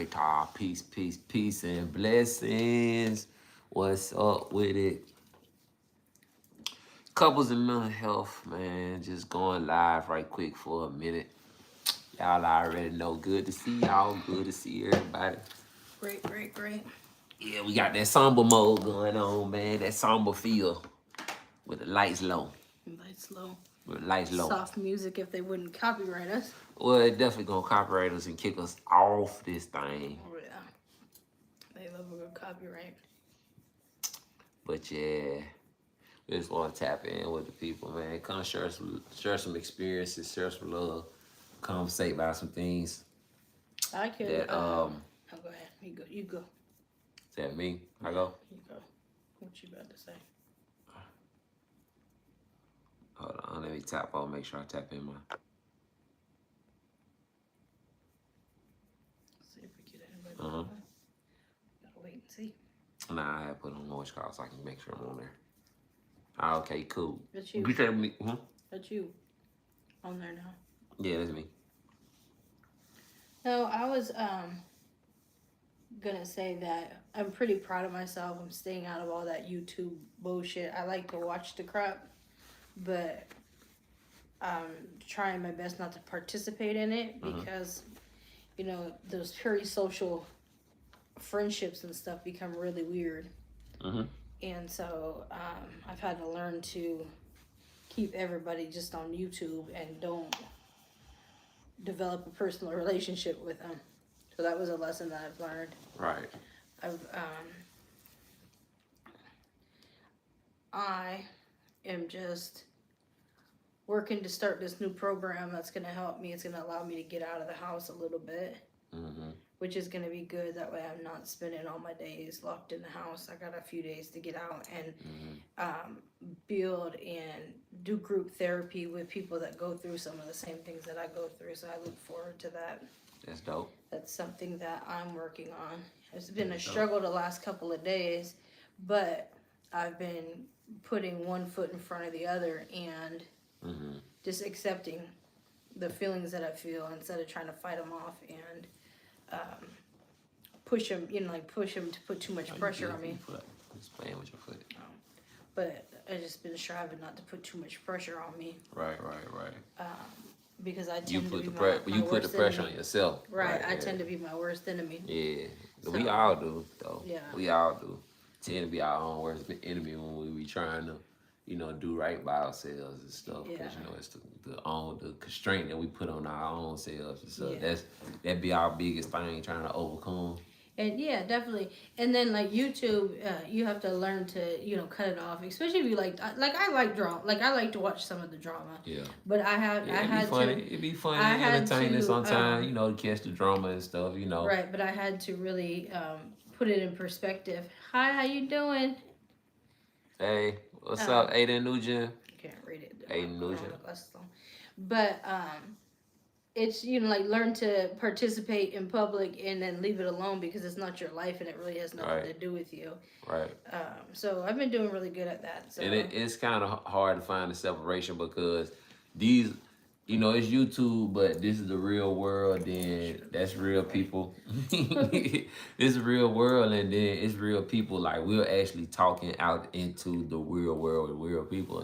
moderator. Peace, peace, peace, and blessings. What's up with it? Couples and mental health, man. Just going live right quick for a minute. Y'all already know. Good to see y'all. Good to see everybody. Great, great, great. Yeah, we got that somber mode going on, man. That somber feel with the lights low. Lights low. With the lights low. Soft music if they wouldn't copyright us. Well, it definitely gonna copyright us and kick us off this thing. Oh yeah. They love a good copyright. But yeah, we just want to tap in with the people, man. Come share some experiences, share some love, conversate about some things. I could. That Oh, go ahead. You go. Is that me? I go. You go. What you about to say? Hold on, let me tap on. Make sure I tap in my. See if we get anybody. Uh-huh. Gotta wait and see. Nah, I had put on voice call so I can make sure I'm on there. Ah, okay, cool. That's you. You tell me, That's you. On there now. Yeah, that's me. No, I was gonna say that I'm pretty proud of myself. I'm staying out of all that YouTube bullshit. I like to watch the crap, but I'm trying my best not to participate in it because, you know, those purely social friendships and stuff become really weird. And so I've had to learn to keep everybody just on YouTube and don't develop a personal relationship with them. So that was a lesson that I've learned. Right. I am just working to start this new program that's going to help me. It's going to allow me to get out of the house a little bit, which is going to be good. That way I'm not spending all my days locked in the house. I got a few days to get out and build and do group therapy with people that go through some of the same things that I go through. So I look forward to that. That's dope. That's something that I'm working on. It's been a struggle the last couple of days, but I've been putting one foot in front of the other and just accepting the feelings that I feel instead of trying to fight them off and push them, push them to put too much pressure on me. Just playing with your foot. But I just been striving not to put too much pressure on me. Right. Because I tend You to put be you put the pressure on yourself. Right. I tend to be my worst enemy. Yeah. So, we all do, though. Yeah. We all do. Tend to be our own worst enemy when we be trying to, do right by ourselves and stuff. Because, it's the constraint that we put on our own selves. And so that'd be our biggest thing, trying to overcome. And yeah, definitely. And then like YouTube, you have to learn to, cut it off. Especially if you I like drama. Like I like to watch some of the drama. Yeah. But I had It'd be funny and entertaining sometimes, to catch the drama and stuff, Right, but I had to really put it in perspective. Hi, how you doing? Hey, what's up, Aiden Nugent? Can't read it. Aiden Nugent. But it's learn to participate in public and then leave it alone because it's not your life and it really has nothing to do with you. Right. So I've been doing really good at that. So. And it's kind of hard to find the separation because these, it's YouTube, but this is the real world. Then that's real people. It's real world, and then it's real people. Like we're actually talking out into the real world with real people,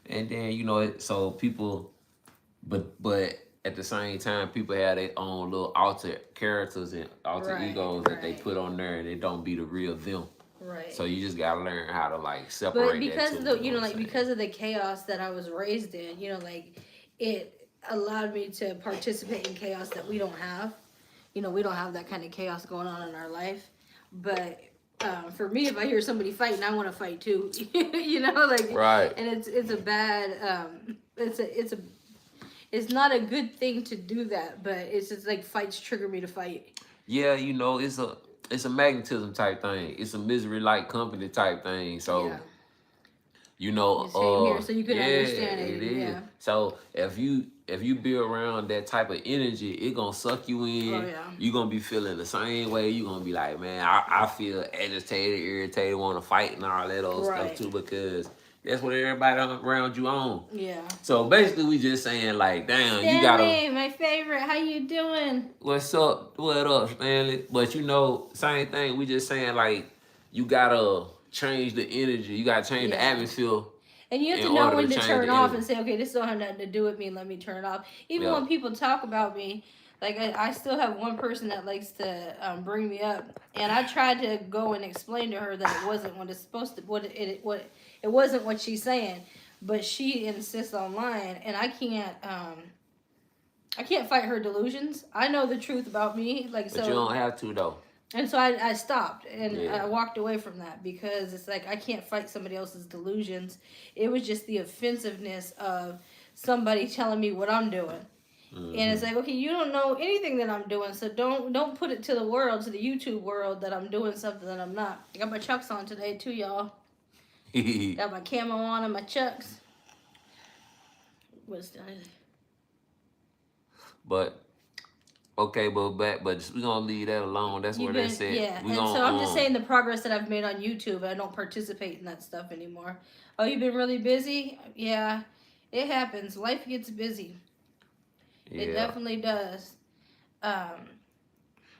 and then so people, but. At the same time, people have their own little alter characters and alter egos that they put on there, and they don't be the real them. Right. So you just gotta learn how to separate. But because because of the chaos that I was raised in, it allowed me to participate in chaos that we don't have. We don't have that kind of chaos going on in our life. But for me, if I hear somebody fighting, I want to fight too. Right. And it's a bad it's not a good thing to do that, but it's just like fights trigger me to fight. Yeah, it's a magnetism type thing. It's a misery like company type thing. So same here, so you can understand it. It is. So if you be around that type of energy, it gonna suck you in. Oh, yeah. You gonna be feeling the same way. You gonna be like, man, I feel agitated, irritated, want to fight and all that old stuff too because That's what everybody around you on. Yeah. So basically, we just saying like, damn, you gotta. Stanley, my favorite. How you doing? What's up? What up, Stanley? But you know, same thing. We just saying like, you gotta change the energy. You gotta change the Yeah. atmosphere. And you have In to know order when to to change turn the off energy. and say, okay, this don't have nothing to do with me. Let me turn it off. Even Yeah. when people talk about me, like I still have one person that likes to bring me up, and I tried to go and explain to her that it wasn't what it's supposed to, what it wasn't what she's saying, but she insists on lying, and I can't fight her delusions. I know the truth about me, like But so. you don't have to though. And so I stopped and Yeah. I walked away from that because it's like I can't fight somebody else's delusions. It was just the offensiveness of somebody telling me what I'm doing. Mm-hmm. And it's like, okay, you don't know anything that I'm doing, so don't put it to the world, to the YouTube world, that I'm doing something that I'm not. I got my Chucks on today too, y'all. Got my camo on and my Chucks. What's that? But okay, but we gonna leave that alone. That's where that's at. Yeah, We and gonna, so I'm just saying the progress that I've made on YouTube. I don't participate in that stuff anymore. Oh, you've been really busy? Yeah, it happens. Life gets busy. Yeah. It definitely does.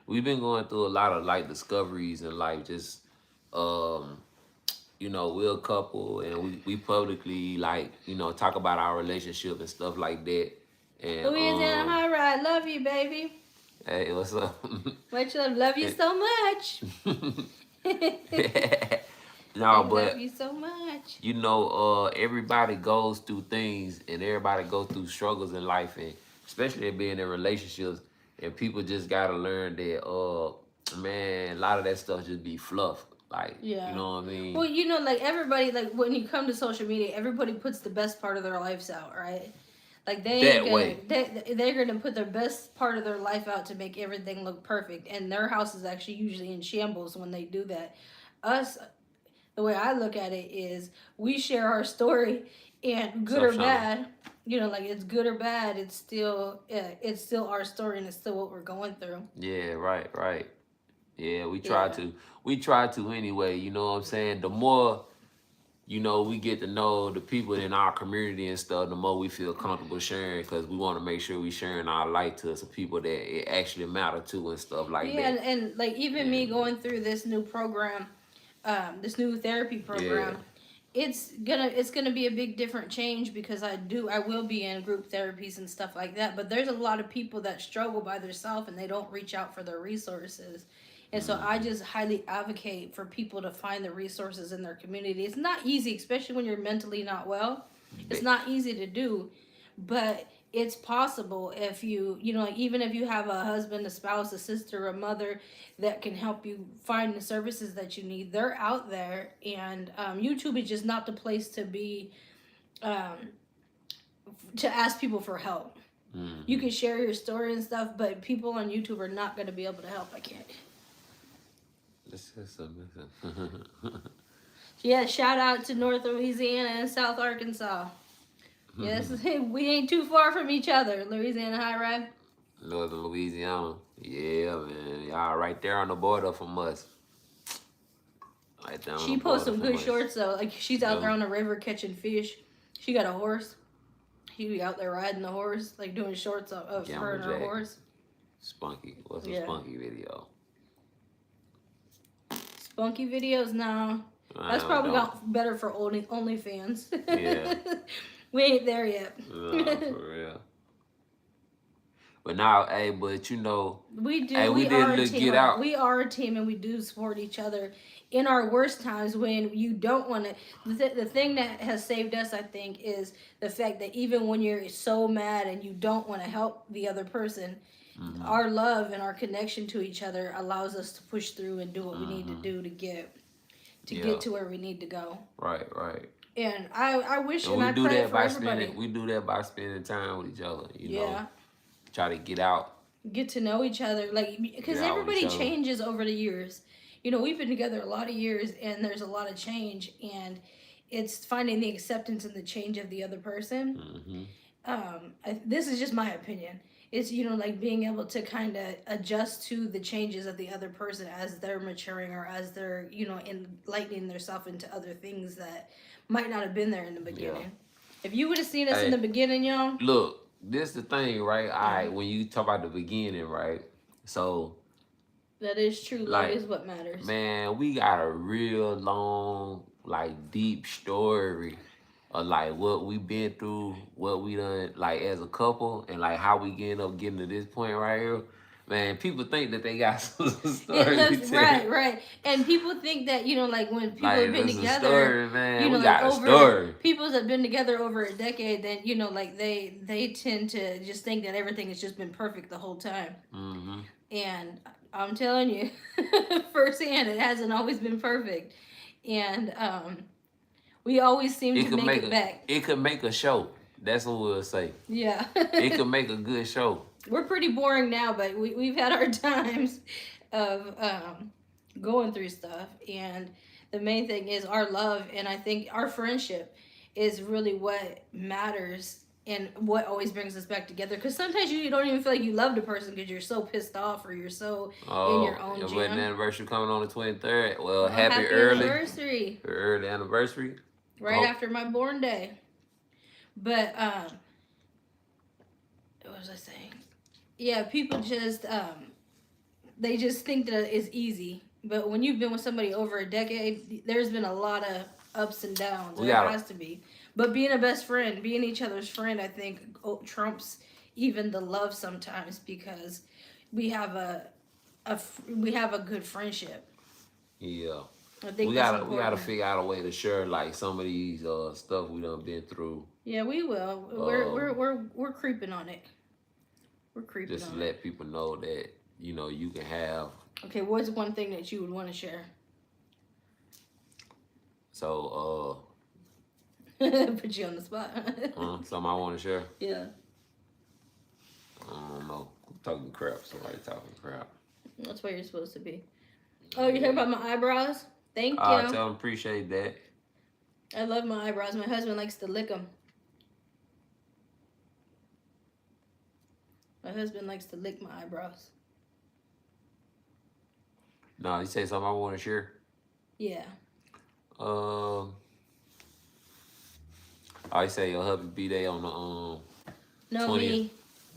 We've been going through a lot of like discoveries in life. Just you know, we're a couple and we publicly like, you know, talk about our relationship and stuff like that. And Louisiana High Ride, love you, baby. hey, what's up? Much love you so much. No, I but love you so much. you know, everybody goes through things and everybody goes through struggles in life, and especially being in relationships, and people just gotta learn that man, a lot of that stuff just be fluff. Like, Yeah. you know what I mean? Well, you know, like everybody, like when you come to social media, everybody puts the best part of their lives out, right? Like they're gonna put their best part of their life out to make everything look perfect, and their house is actually usually in shambles when they do that. Us, the way I look at it is, we share our story, and good or bad, you know, like it's good or bad, it's still our story, and it's still what we're going through. Yeah, right. Yeah, we try to anyway. You know what I'm saying? The more, you know, we get to know the people in our community and stuff, the more we feel comfortable sharing, because we want to make sure we sharing our light to some people that it actually matter to and stuff like that. Yeah, and like even me going through this new program, this new therapy program, it's gonna be a big different change, because I will be in group therapies and stuff like that. But there's a lot of people that struggle by themselves and they don't reach out for their resources. And so I just highly advocate for people to find the resources in their community. It's not easy, especially when you're mentally not well. It's not easy to do, but it's possible if you know, like even if you have a husband, a spouse, a sister, a mother that can help you find the services that you need. They're out there, and YouTube is just not the place to be to ask people for help. Mm-hmm. You can share your story and stuff, but people on YouTube are not going to be able to help. I can't. Yeah, shout out to North Louisiana and South Arkansas. Yes, we ain't too far from each other. Louisiana High Ride. Northern Louisiana. Yeah, man. Y'all right there on the border from us. Right down she posts some good shorts, though. Like, she's out there on the river catching fish. She got a horse. She be out there riding the horse, like doing shorts of her and her horse. Spunky. What's a spunky video? Spunky videos? No. That's probably got better for OnlyFans. Yeah. We ain't there yet. No, for real. But now, hey, but you know, we do. Hey, we are a team. Get out. We are a team, and we do support each other in our worst times when you don't want to. The thing that has saved us, I think, is the fact that even when you're so mad and you don't want to help the other person, our love and our connection to each other allows us to push through and do what we need to do to get to where we need to go. Right. And I wish, and I pray for everybody. We do that by spending time with each other. You know, try to get out, get to know each other, like, because everybody changes over the years. You know, we've been together a lot of years, and there's a lot of change, and it's finding the acceptance in the change of the other person. This is just my opinion. It's, like being able to kind of adjust to the changes of the other person as they're maturing or as they're, enlightening themselves into other things that might not have been there in the beginning. Yeah. If you would have seen us in Hey, the beginning, y'all. look, this the thing, right? All right, when you talk about the beginning, right? So, That is true. Love like, is what matters. man, we got a real long, like, deep story of like what we been through, what we done, like as a couple, and like how we end up getting to this point right here. Man, people think that they got some story to tell. Right. And people think that, like when people Like, have been this a together, story, man. We like got a story. people that have been together over a decade, then, like they tend to just think that everything has just been perfect the whole time. Mm-hmm. And I'm telling you, firsthand, it hasn't always been perfect. And we always seem to make it back. It could make a show. That's what we'll say. Yeah. It could make a good show. We're pretty boring now, but we've had our times of going through stuff. And the main thing is our love, and I think our friendship is really what matters and what always brings us back together. Because sometimes you don't even feel like you love the person because you're so pissed off or you're so in your own jam. Wedding anniversary coming on the 23rd. Well, happy early anniversary. Early anniversary. Right after my born day. But what was I saying? Yeah, people just they just think that it's easy. But when you've been with somebody over a decade, there's been a lot of ups and downs. There has to be. But being a best friend, being each other's friend, I think trumps even the love sometimes, because we have a good friendship. Yeah. I think we gotta figure out a way to share like some of these stuff we done been through. Yeah, we will. We're creeping on it. We're creeping just on to let people know that you can have. Okay, what's one thing that you would want to share? So put you on the spot. Something I want to share. Yeah. I don't know. I'm talking crap. Somebody talking crap. That's what you're supposed to be. Oh, you're talking about my eyebrows? Thank you. I tell them appreciate that. I love my eyebrows. My husband likes to lick them. My husband likes to lick my eyebrows. No, you say something I want to share? Yeah. I say your hubby B-Day on the No, 20th. me.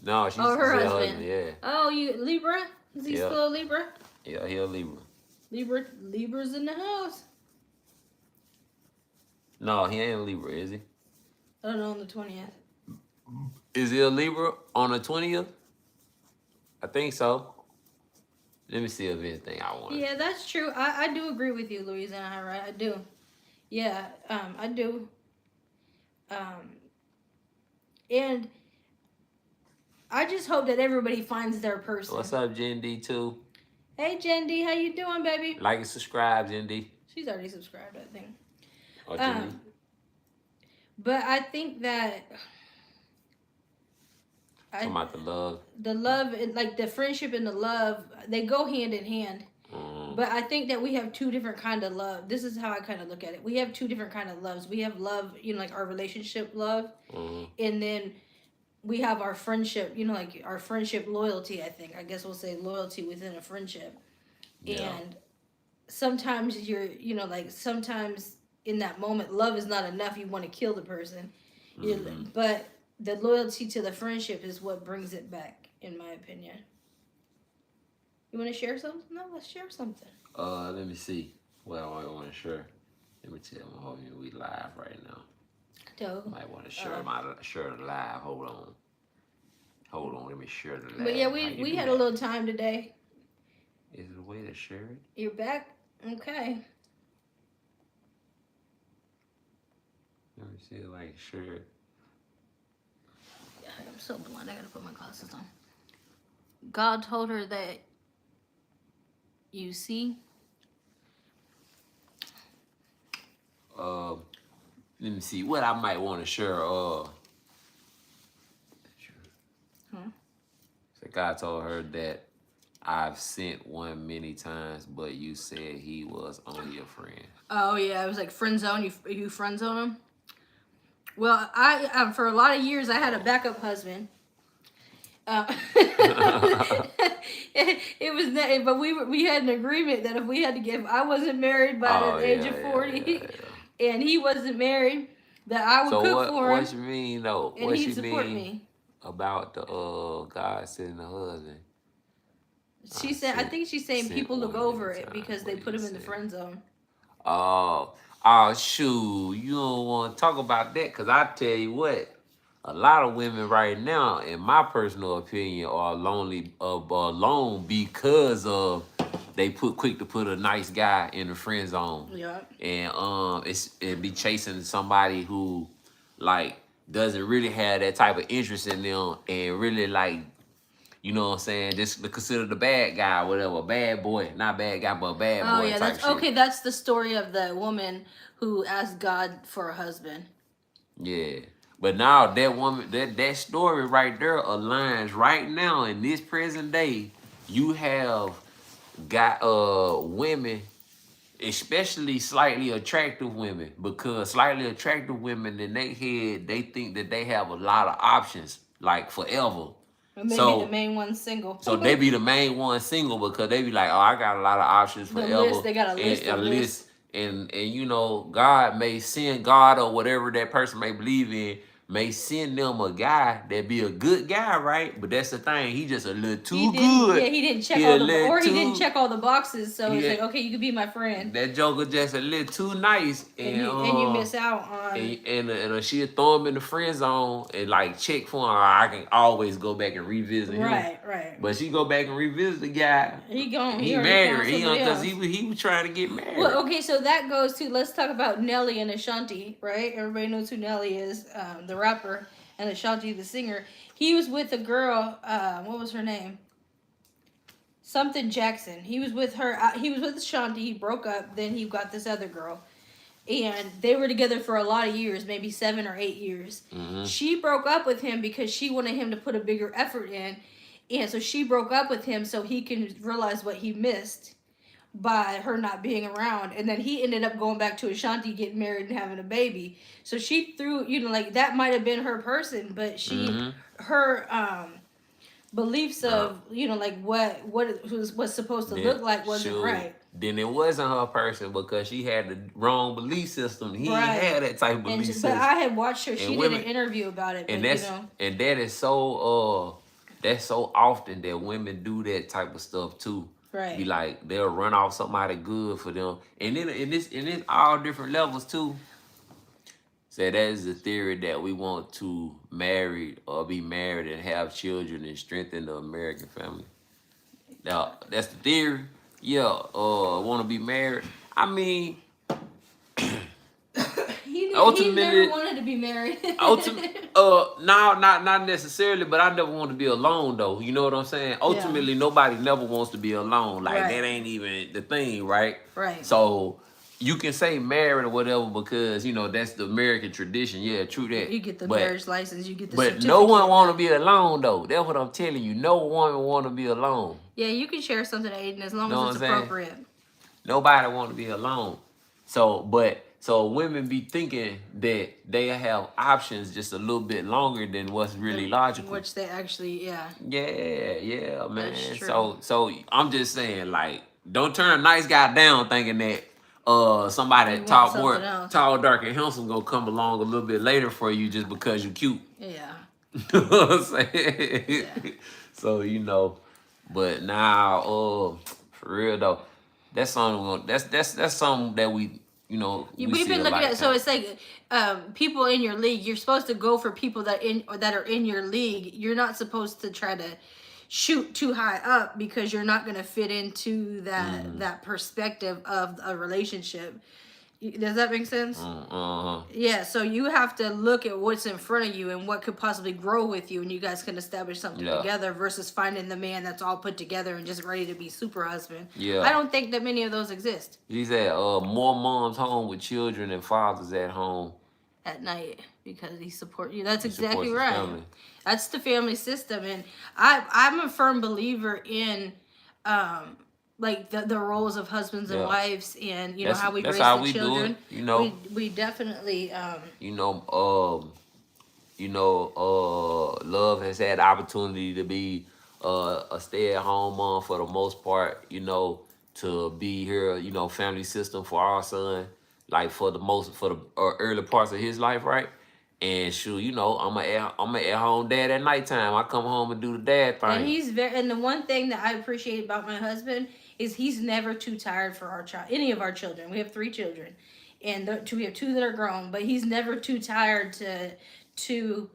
No, she's her husband. Yeah. Oh, you Libra? Is he still a Libra? Yeah, he a Libra. Libra's in the house. No, he ain't a Libra, is he? I don't know, on the 20th. Is he a Libra on the 20th? I think so. Let me see if anything I want. Yeah, that's true. I do agree with you, Louisiana, right? I do. Yeah, I do. And I just hope that everybody finds their person. What's up, Jen D too? Hey, Jen D, how you doing, baby? Like and subscribe, Jen D. She's already subscribed, I think. Oh, Jen D. But I think that Talking about the love. The love, like the friendship and the love, they go hand in hand. But I think that we have two different kind of love. This is how I kind of look at it. We have two different kind of loves. We have love, like our relationship love, and then we have our friendship, like our friendship loyalty. I guess we'll say loyalty within a friendship. Yeah. And sometimes you're, like sometimes in that moment, love is not enough. You want to kill the person, but the loyalty to the friendship is what brings it back, in my opinion. You want to share something? No, let's share something. Let me see. Well, I want to share. Let me tell my homie we live right now. Dope. Might want to share share the live. Hold on. Let me share the live. But yeah, we had a little time today. Is there a way to share it? You're back? Okay. Let me see if I can share it. I'm so blind. I gotta put my glasses on. God told her that you see. Let me see what I might want to share. So God told her that I've sent one many times, but you said he was only your friend. Oh yeah, it was like friend zone. You friend zone him. Well, I for a lot of years I had a backup husband, Uh, it was that, but we had an agreement that if we had to give, I wasn't married by Oh the age yeah, of yeah, 40, yeah. and he wasn't married, that I would So cook for what him you mean though? and What he'd you support mean me. about the God sending a husband? She said, I think she's saying Sent people look one over at a it time. because What they do put you him in the say? friend zone. Oh, oh, shoot. You don't want to talk about that because I tell you what, a lot of women right now, in my personal opinion, are lonely, alone because of they quick to put a nice guy in the friend zone, Yeah. and it be chasing somebody who like doesn't really have that type of interest in them and really like. You know what I'm saying? Just to consider the bad guy, whatever, bad boy, not bad guy, but bad Oh boy yeah, type that's shit. okay. That's the story of the woman who asked God for a husband. Yeah. But now that woman, that story right there aligns right now in this present day. You have got women, especially slightly attractive women, because slightly attractive women in their head, they think that they have a lot of options, like forever. And maybe the So main one single. so they be the main one single because they be like, oh, I got a lot of options The forever. list, they got a And list a of list. lists. And you know, God may send God or whatever that person may believe in, may send them a guy that be a good guy, right? But that's the thing, he just a little too good. He didn't check He all a the, little or he didn't too check all the boxes. So he it's a- like, okay, you could be my friend, that joker just a little too nice and you miss out on. and she'll throw him in the friend zone and like check for him. I can always go back and revisit him. Right. But she go back and revisit the guy. He gone. He He already found married. somebody Because else. he was trying to get married. Well, okay, so that goes to, let's talk about Nelly and Ashanti, right? Everybody knows who Nelly is, the rapper, and Ashanti, the singer. He was with a girl. What was her name? Something Jackson. He was with her. He was with Ashanti. He broke up. Then he got this other girl. And they were together for a lot of years, maybe 7 or 8 years. Mm-hmm. She broke up with him because she wanted him to put a bigger effort in. And so she broke up with him so he can realize what he missed by her not being around. And then he ended up going back to Ashanti, getting married and having a baby. So she threw, like, that might have been her person, but her beliefs of, like what was supposed to look like wasn't right. Then it wasn't her person because she had the wrong belief system. He ain't had that type of belief system. But I had watched her. She women, did an interview about it. And but, and that is so that's so often that women do that type of stuff too. Right. Be like they'll run off somebody good for them, and then in this all different levels too. So that is the theory that we want to marry or be married and have children and strengthen the American family. Now that's the theory. Yeah, want to be married. I mean, he ultimately, never wanted to be married. no, not necessarily, but I never want to be alone though. You know what I'm saying? Ultimately, nobody never wants to be alone. Like that ain't even the thing, right? Right. So you can say married or whatever because that's the American tradition. Yeah, true that. You get the marriage license. You get the. But no one want to be alone though. That's what I'm telling you. No woman want to be alone. Yeah, you can share something, Aiden, as long as it's appropriate. Nobody want to be alone. So women be thinking that they have options just a little bit longer than what's really logical. Which they actually, yeah. Yeah, man. That's true. So I'm just saying, like, don't turn a nice guy down thinking that somebody tall, dark, and handsome gonna come along a little bit later for you just because you're cute. Yeah. You know what I'm saying? Yeah. So but now, for real though, that's something. That's something that we. We've been looking at. So it's like people in your league. You're supposed to go for people that are in your league. You're not supposed to try to shoot too high up because you're not going to fit into that perspective of a relationship. Does that make sense? Yeah, so you have to look at what's in front of you and what could possibly grow with you, and you guys can establish something together versus finding the man that's all put together and just ready to be super husband. Yeah. I don't think that many of those exist. He said more moms home with children than fathers at home. At night, because he supports you. That's exactly right. Family. That's the family system, and I'm a firm believer in like the roles of husbands and wives, and how we raise the children. Do it. We definitely You know, Love has had the opportunity to be a stay-at-home mom for the most part. You know, to be here, you know, family system for our son, like for the early parts of his life, right? And shoot, you know, I'm a at home dad at nighttime. I come home and do the dad And thing. and the one thing that I appreciate about my husband is he's never too tired for our child, any of our children. We have 3 children, and we have 2 that are grown, but he's never too tired to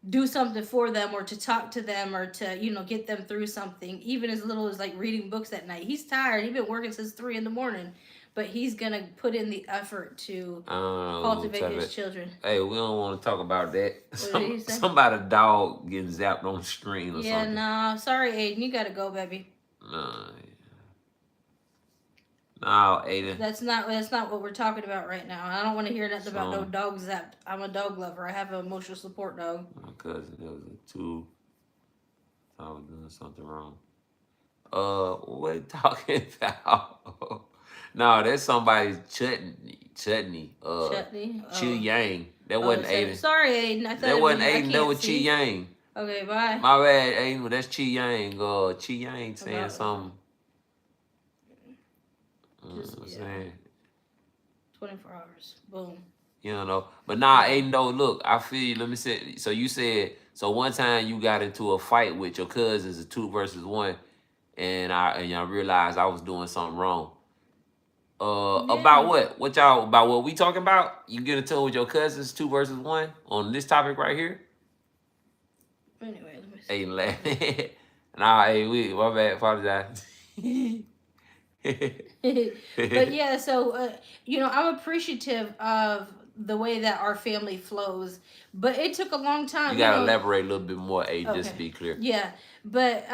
do something for them or to talk to them or to get them through something, even as little as like reading books at night. He's tired. He's been working since 3 in the morning, but he's gonna put in the effort to cultivate his children. Hey, we don't want to talk about that. What did he say? Somebody dog getting zapped on the screen or Yeah, something. no, sorry, Aiden, you gotta go, baby. No, Aiden. That's not what we're talking about right now. I don't want to hear nothing about no dog zapped. I'm a dog lover. I have an emotional support dog. My cousin, there was a 2. I was doing something wrong. What are you talking about? No, that's somebody's chutney. Chutney. Chi Yang. That wasn't Aiden. Sorry, Aiden. I thought That wasn't Aiden. That was Chi Yang. Okay, bye. My bad, Aiden. That's Chi Yang. Chi Yang saying something. Saying 24 hours. Boom. You know, but nah, Aiden though. Look, I feel you. Let me say. So you said so one time you got into a fight with your cousins, a 2 versus 1, and I realized I was doing something wrong. About what? About what we talking about? You get into it with your cousins, 2 versus 1 on this topic right here. Anyway, let me see. Aiden laughing. Nah, hey, my bad. Apologize. But yeah, so I'm appreciative of the way that our family flows, but it took a long time. You gotta elaborate a little bit more, just to be clear. Yeah, but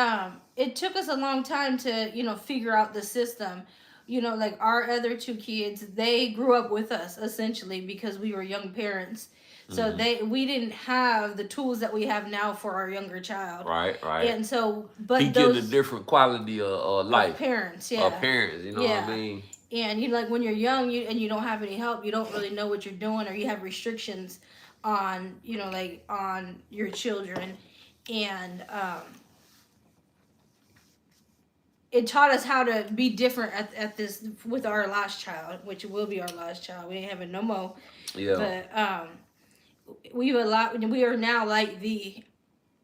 it took us a long time to figure out the system. Like our other 2 kids, they grew up with us essentially because we were young parents. So we didn't have the tools that we have now for our younger child. Right. And so, but he getting a different quality of life. Parents, yeah. Parents, you know what I mean? And like when you're young, and you don't have any help, you don't really know what you're doing, or you have restrictions on, like on your children, and it taught us how to be different at this with our last child, which will be our last child. We ain't having no more. Yeah. But we are now like the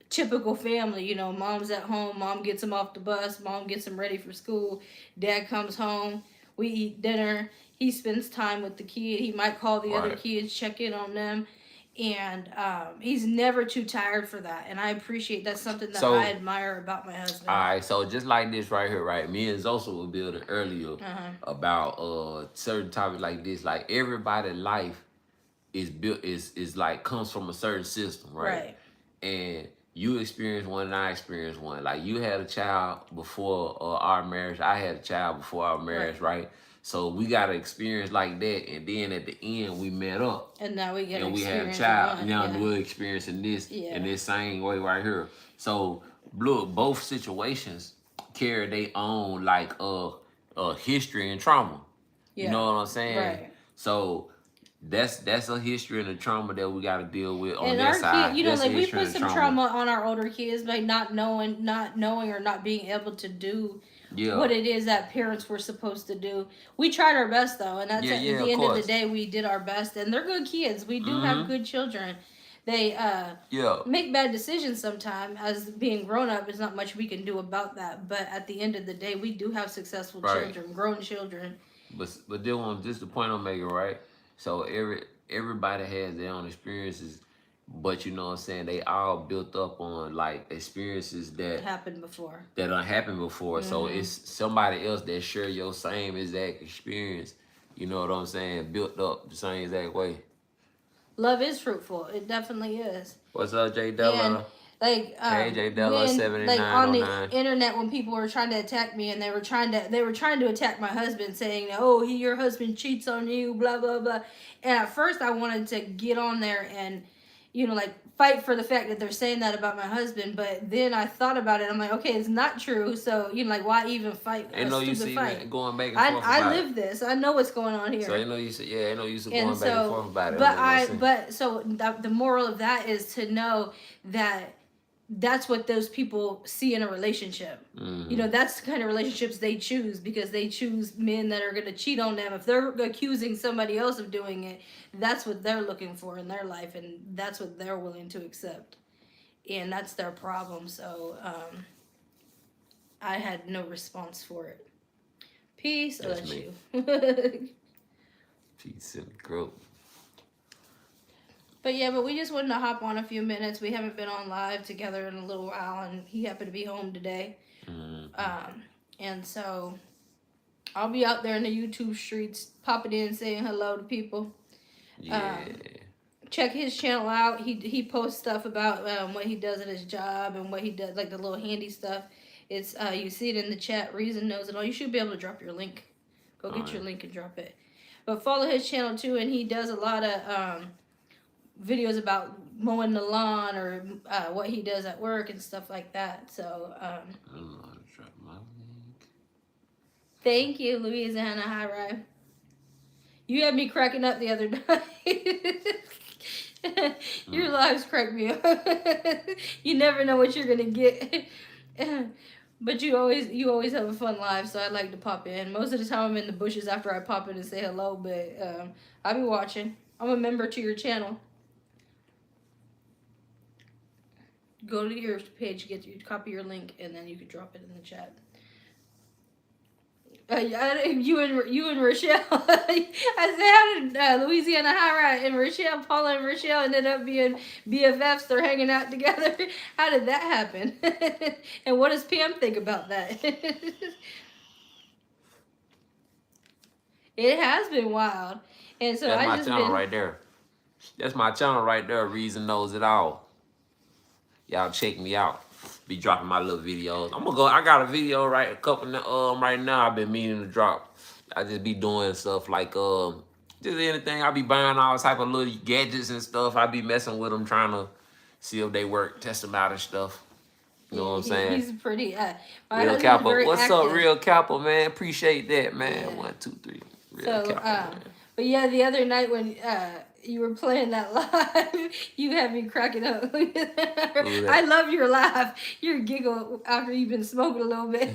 typical family. Mom's at home, mom gets him off the bus, mom gets him ready for school, dad comes home, we eat dinner, he spends time with the kid, he might call the other kids, check in on them, and he's never too tired for that, and I appreciate that's something that I admire about my husband. All right, so just like this right here, right? Me and Zosa were building earlier about certain topics like this. Like everybody's life is built is like comes from a certain system, right? And you experienced one and I experienced one. Like you had a child before our marriage. I had a child before our marriage, right? So we got an experience like that, and then at the end we met up, and now we get and we had a child. Now we're experiencing this in this same way right here. So look, both situations carry their own like history and trauma. You know what I'm saying? Right. So that's a history and a trauma that we got to deal with on and their side. Kid, like we put some trauma on our older kids by not knowing or not being able to do what it is that parents were supposed to do. We tried our best though, and that's at the end of the day we did our best, and they're good kids. We do have good children. They make bad decisions sometimes. As being grown up, there's not much we can do about that. But at the end of the day, we do have successful children, grown children. But then just the point I'm making, right? So everybody has their own experiences, but you know what I'm saying, they all built up on like experiences that happened before. That done happened before. So it's somebody else that share your same exact experience. You know what I'm saying? Built up the same exact way. Love is fruitful. It definitely is. What's up, J Della? Like hey, J Della 7909. Like on the internet when people were trying to attack me and they were trying to attack my husband, saying, "Oh, your husband cheats on you," blah blah blah. And at first I wanted to get on there and like fight for the fact that they're saying that about my husband, but then I thought about it. I'm like, okay, it's not true. So like, why even fight Ain't a no use stupid fight? even going back and forth I about live it. this. I know what's going on here. So ain't no use. Yeah, ain't no use of And going back and forth so, about it. but Don't make no sense. so the moral of that is to know that that's what those people see in a relationship. Mm-hmm. That's the kind of relationships they choose, because they choose men that are going to cheat on them. If they're accusing somebody else of doing it, that's what they're looking for in their life, and that's what they're willing to accept. And that's their problem. So I had no response for it. Peace. That's Bless me. you. Peace and growth. But we just wanted to hop on a few minutes. We haven't been on live together in a little while, and he happened to be home today. And so I'll be out there in the YouTube streets, popping in, saying hello to people. Yeah. Check his channel out. He posts stuff about what he does at his job and what he does, like the little handy stuff. It's you see it in the chat. Reason knows it all. You should be able to drop your link. Go get your link and drop it. But follow his channel too, and he does a lot of videos about mowing the lawn or what he does at work and stuff like that. So I don't know how to drop my link. Thank you, Louisiana High Ride. You had me cracking up the other night. Your lives crack me up. You never know what you're gonna get. But you always have a fun live, so I like to pop in. Most of the time I'm in the bushes after I pop in and say hello, but I'll be watching. I'm a member to your channel. Go to your page, copy your link, and then you can drop it in the chat. You and Rochelle. I said, how did Louisiana High Ride and Rochelle, Paula and Rochelle ended up being BFFs? They're hanging out together. How did that happen? And what does Pam think about that? It has been wild. And so That's my channel right there. That's my channel right there. Reason knows it all. Y'all check me out. Be dropping my little videos. I'm gonna go. I got a video right now. I've been meaning to drop. I just be doing stuff like just anything. I be buying all type of little gadgets and stuff. I be messing with them, trying to see if they work, test them out and stuff. You know what I'm saying? He's pretty. Real Kappa. What's up, Real Kappa, man? Appreciate that, man. Yeah. 1, 2, 3. Real Kappa, man. But the other night when you were playing that live, you had me cracking up. I love your laugh, your giggle after you've been smoking a little bit.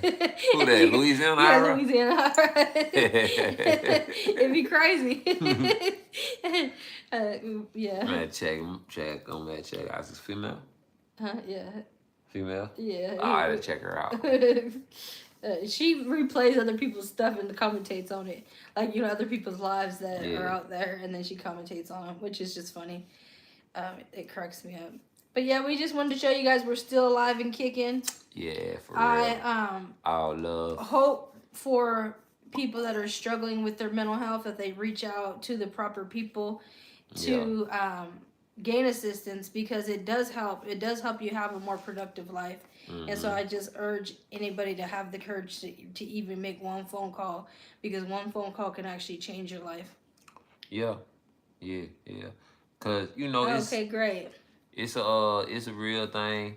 Who that? Louisiana High Ride? Louisiana High Ride. It'd be crazy. Yeah. Man, check. On that check. I was female. Yeah. Female. Yeah. I gotta check her out. She replays other people's stuff and commentates on it, like other people's lives that are out there, and then she commentates on them, which is just funny. It cracks me up. But we just wanted to show you guys we're still alive and kicking. Yeah, for real. All love. Hope for people that are struggling with their mental health that they reach out to the proper people to gain assistance, because it does help. It does help you have a more productive life. Mm-hmm. And so I just urge anybody to have the courage to even make one phone call, because one phone call can actually change your life. Yeah. Cause it's okay, great. It's a real thing.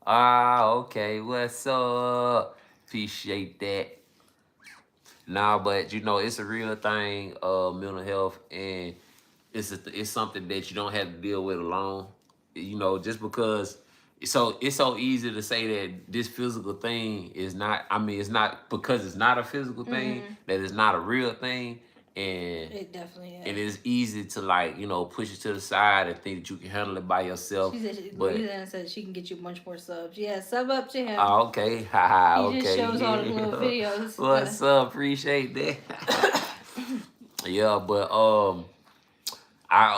Okay, what's up? Appreciate that. Nah, but it's a real thing. Mental health, and it's something that you don't have to deal with alone. Just because. So it's so easy to say that this physical thing is not. I mean, it's not because it's not a physical thing that it's not a real thing, and it definitely is. It is easy to push it to the side and think that you can handle it by yourself. She said she can get you a bunch more subs. Yeah, sub up to him. Oh, okay, haha. He just shows all the little videos. What's up? Appreciate that. Yeah, but I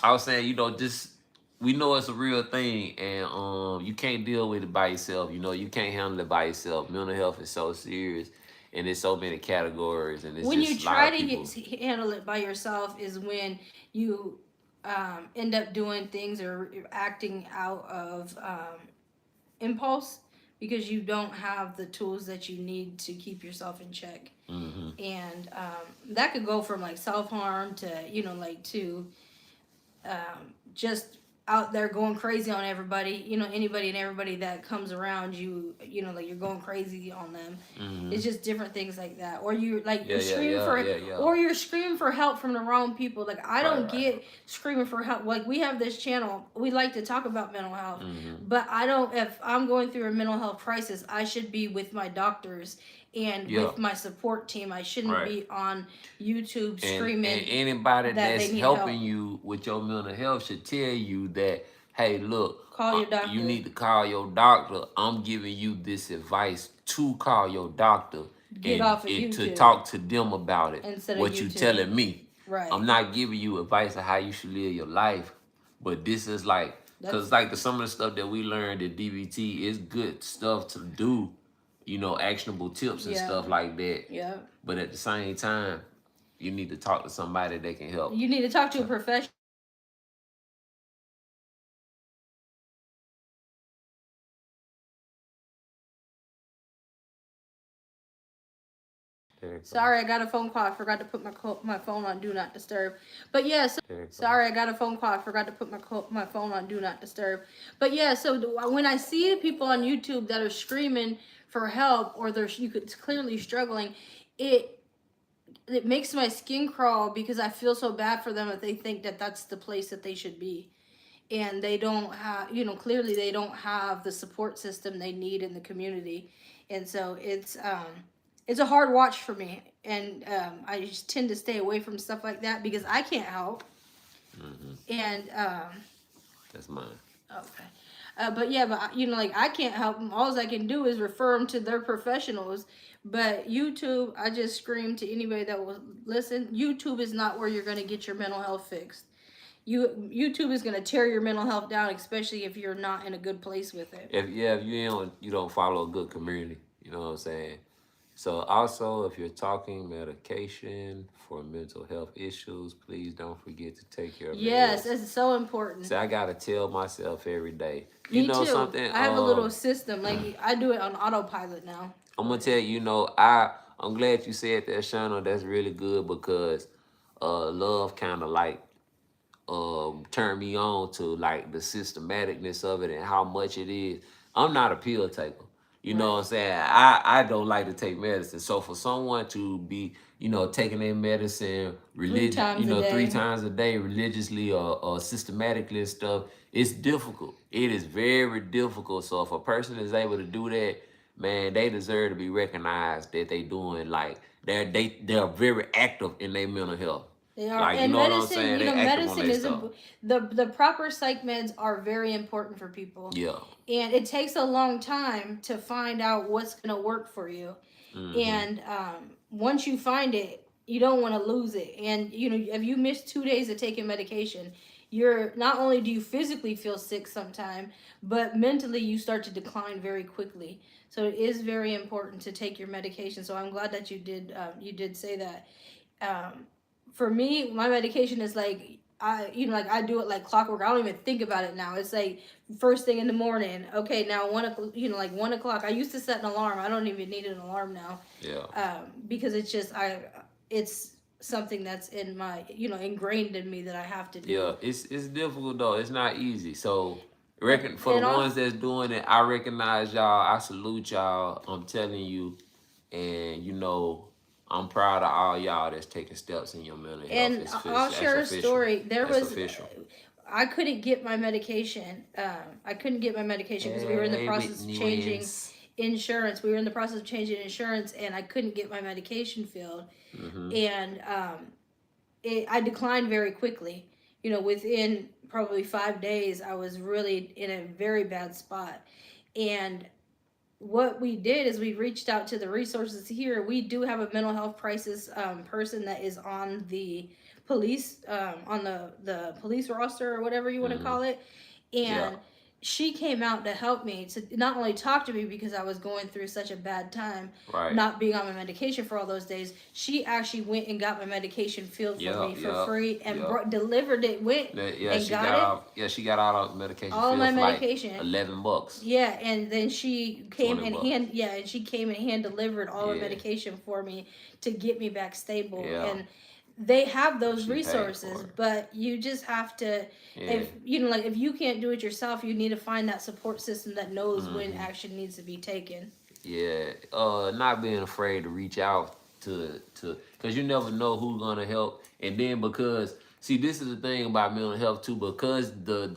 was saying, just. We know it's a real thing, and you can't deal with it by yourself. You can't handle it by yourself. Mental health is so serious, and there's so many categories, and it's when just you try to handle it by yourself is when you end up doing things or acting out of impulse, because you don't have the tools that you need to keep yourself in check. Mm-hmm. And that could go from like self-harm to just out there going crazy on everybody, anybody and everybody that comes around you, like you're going crazy on them. It's just different things like that. Or you're like you're screaming or you're screaming for help from the wrong people. Like I don't get screaming for help. Like we have this channel, we like to talk about mental health, but I don't. If I'm going through a mental health crisis, I should be with my doctors and with my support team. I shouldn't be on YouTube screaming. And anybody that's helping you with your mental health should tell you that, hey, look, call your doctor. You need to call your doctor. I'm giving you this advice to call your doctor. Get off of YouTube. To talk to them about it. Instead what of you YouTube. telling me. Right. I'm not giving you advice on how you should live your life, but this is like, because like some of the stuff that we learned at DBT is good stuff to do. Actionable tips and stuff like that. Yeah. But at the same time, you need to talk to somebody that can help. You need to talk to a professional. Sorry, I got a phone call. I forgot to put my phone on Do Not Disturb. But yeah, sorry, I got a phone call. I forgot to put my phone on Do Not Disturb. But yeah, so when I see people on YouTube that are screaming for help, or you could clearly struggling, it makes my skin crawl because I feel so bad for them that they think that that's the place that they should be. And they don't have, clearly they don't have the support system they need in the community. And so it's a hard watch for me. And I just tend to stay away from stuff like that because I can't help. And that's mine. Okay. But yeah, like I can't help them. All I can do is refer them to their professionals. But YouTube, I just scream to anybody that will listen. YouTube is not where you're going to get your mental health fixed. YouTube is going to tear your mental health down, especially if you're not in a good place with it. If you don't follow a good community, you know what I'm saying? So also, if you're talking medication for mental health issues, please don't forget to take your meds. Yes, it's so important. So I gotta tell myself every day. Me too. Something? I have a little system. Like I do it on autopilot now. I'm gonna tell you, I'm glad you said that, Shauna. That's really good because love kind of like turned me on to like the systematicness of it and how much it is. I'm not a pill taker. You know what I'm saying? I don't like to take medicine. So for someone to be, taking their medicine 3 times a day religiously or systematically and stuff, it's difficult. It is very difficult. So if a person is able to do that, man, they deserve to be recognized that they doing they're very active in their mental health. They are. And medicine, medicine is the proper psych meds are very important for people. Yeah. And it takes a long time to find out what's going to work for you. And once you find it, you don't want to lose it. And, if you miss 2 days of taking medication, not only do you physically feel sick sometime, but mentally you start to decline very quickly. So it is very important to take your medication. So I'm glad that you did say that. For me, my medication is like, I do it like clockwork. I don't even think about it now. It's like first thing in the morning. Okay, now 1 o'clock. I used to set an alarm. I don't even need an alarm now. Yeah. Because it's just it's something that's in my ingrained in me that I have to do. Yeah, it's difficult though. It's not easy. So for the ones that's doing it, I recognize y'all. I salute y'all. I'm telling you, and I'm proud of all y'all that's taking steps in your mental health. And I'll share a story. I couldn't get my medication. Because we were in the process of changing insurance. We were in the process of changing insurance, and I couldn't get my medication filled. And I declined very quickly. Within probably 5 days, I was really in a very bad spot. And what we did is we reached out to the resources here. We do have a mental health crisis person that is on the police, on the police roster or whatever you want to call it. And she came out to help me to not only talk to me because I was going through such a bad time, not being on my medication for all those days. She actually went and got my medication filled for me for free and delivered it. She got all the medication. All my medication. Like $11. Yeah, and then she came and hand delivered all the medication for me to get me back stable. And they have those She paid resources, for it. but you just have to, Yeah. if you know, like if you can't do it yourself, you need to find that support system that knows when Mhm. action needs to be taken. Yeah. Not being afraid to reach out to, because you never know who's gonna help, and then because see, this is the thing about mental health too, because the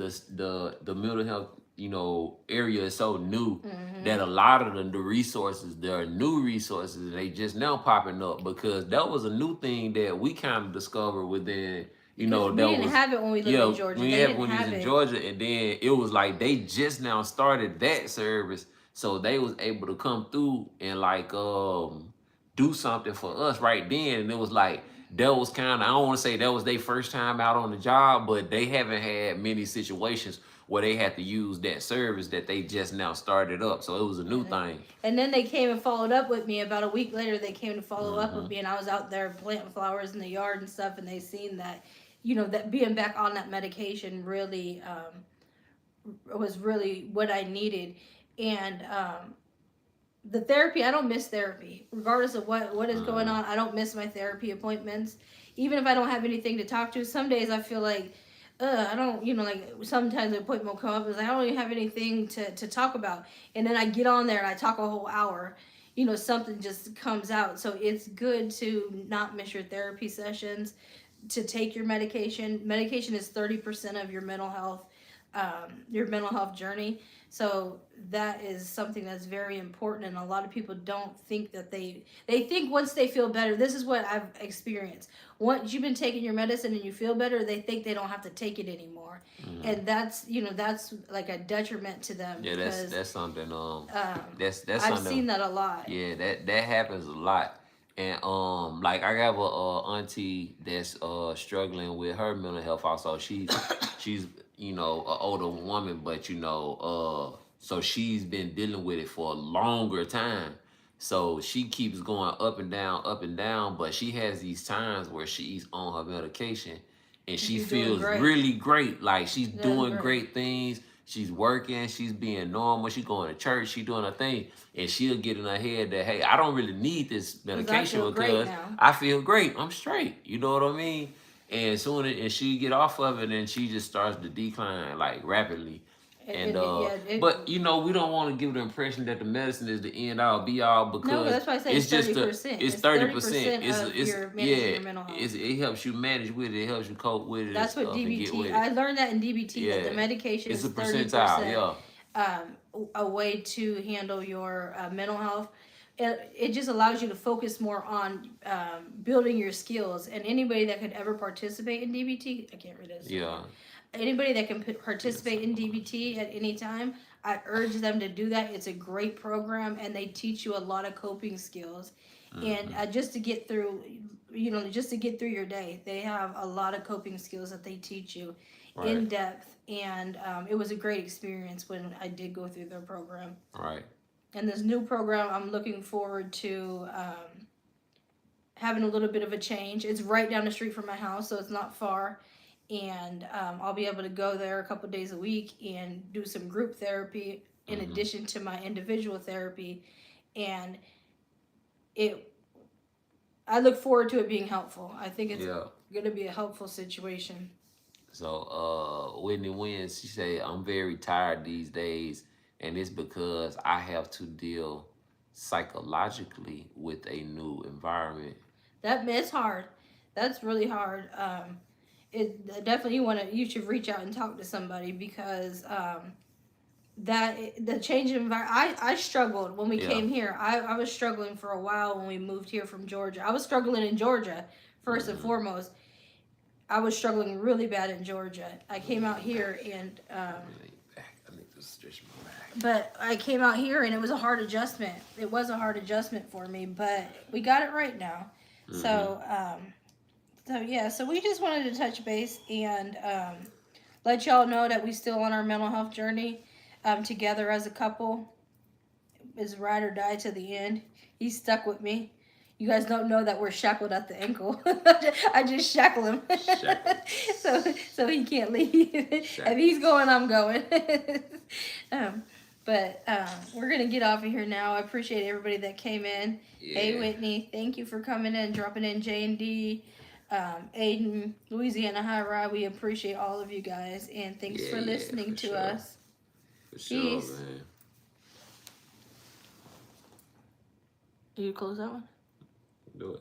mental health area is so new Hmm. that a lot of the resources, there are new resources, and they just now popping up because that was a new thing that we kind of discovered within. Because we That didn't was, have it when we lived yeah, in Georgia. we They had didn't when we was have in it. Georgia, and then it was like they just now started that service, so they was able to come through and like do something for us right then. And it was like that was kind of, I don't want to say that was their first time out on the job, but they haven't had many situations where they had to use that service that they just now started up. So it was a new thing. And then they came and followed up with me about a week later. They came to follow up with Hmm. me, and I was out there planting flowers in the yard and stuff. And they seen that, that being back on that medication really was really what I needed. And the therapy, I don't miss therapy, regardless of what is going Hmm. on. I don't miss my therapy appointments, even if I don't have anything to talk to. Some days I feel like, I don't, like sometimes an appointment will come up and I don't even have anything to talk about, and then I get on there and I talk a whole hour. Something just comes out. So it's good to not miss your therapy sessions, to take your medication. Medication is 30% of your mental health journey. So that is something that's very important, and a lot of people don't think that they think once they feel better. This is what I've experienced. Once you've been taking your medicine and you feel better, they think they don't have to take it anymore, Hmm. and that's like a detriment to them Yeah, because that's something. um, That's I've something. seen that a lot. Yeah, that happens a lot. And like I have a auntie that's struggling with her mental health also. She's an older woman, but so she's been dealing with it for a longer time. So she keeps going up and down, but she has these times where she's on her medication and she She's doing feels great. really great. Like she's Doing doing great. great things. She's working, she's being normal, she's going to church, she's doing her thing, and she'll get in her head that, hey, I don't really need this Because I medication feel great because now. I feel great, I'm straight. You know what I mean? And soon as she get off of it, and she just starts to decline like rapidly. And Yeah, but we don't want to give the impression that the medicine is the end all be all no, but because that's why I say it's it's just 30%. it's It's 30%. 30% of your managing your mental health. It helps you manage with it, it helps you cope with it and That's what stuff and get DBT. with I it. learned that in DBT that the Yeah, medication it's is a 30%, percentile. a way to handle your mental health. It just allows you to focus more on building your skills. And anybody that could ever participate in DBT, I can't read this. Yeah. Anybody that can participate in DBT at any time, I urge them to do that. It's a great program, and they teach you a lot of coping skills. And just to get through, just to get through your day, they have a lot of coping skills that they teach you in Right. depth. And it was a great experience when I did go through their program. Right. And this new program, I'm looking forward to having a little bit of a change. It's right down the street from my house, so it's not far. And I'll be able to go there a couple days a week and do some group therapy in Mm-hmm. addition to my individual therapy. And I look forward to it being helpful. I think it's going to be a helpful situation. So Whitney Wins, she say, I'm very tired these days, and it's because I have to deal psychologically with a new environment. It's hard. That's really hard. It definitely you should reach out and talk to somebody because that the change in environment. I struggled when we came here. I was struggling for a while when we moved here from Georgia. I was struggling in Georgia first and foremost. I was struggling really bad in Georgia. I came out here and but I came out here and it was a hard adjustment. It was a hard adjustment for me, but we got it right now. So so we just wanted to touch base and let y'all know that we still on our mental health journey together as a couple. Is ride or die to the end. He's stuck with me. You guys don't know that we're shackled at the ankle. I just shackle him. so he can't leave. If he's going, I'm going. But we're going to get off of here now. I appreciate everybody that came in. Yeah. Hey, Whitney. Thank you for coming in, dropping in J&D. Aiden, Louisiana High Ride. We appreciate all of you guys, and thanks for listening for to sure. us. For sure, Peace. man. You close that one? Do it.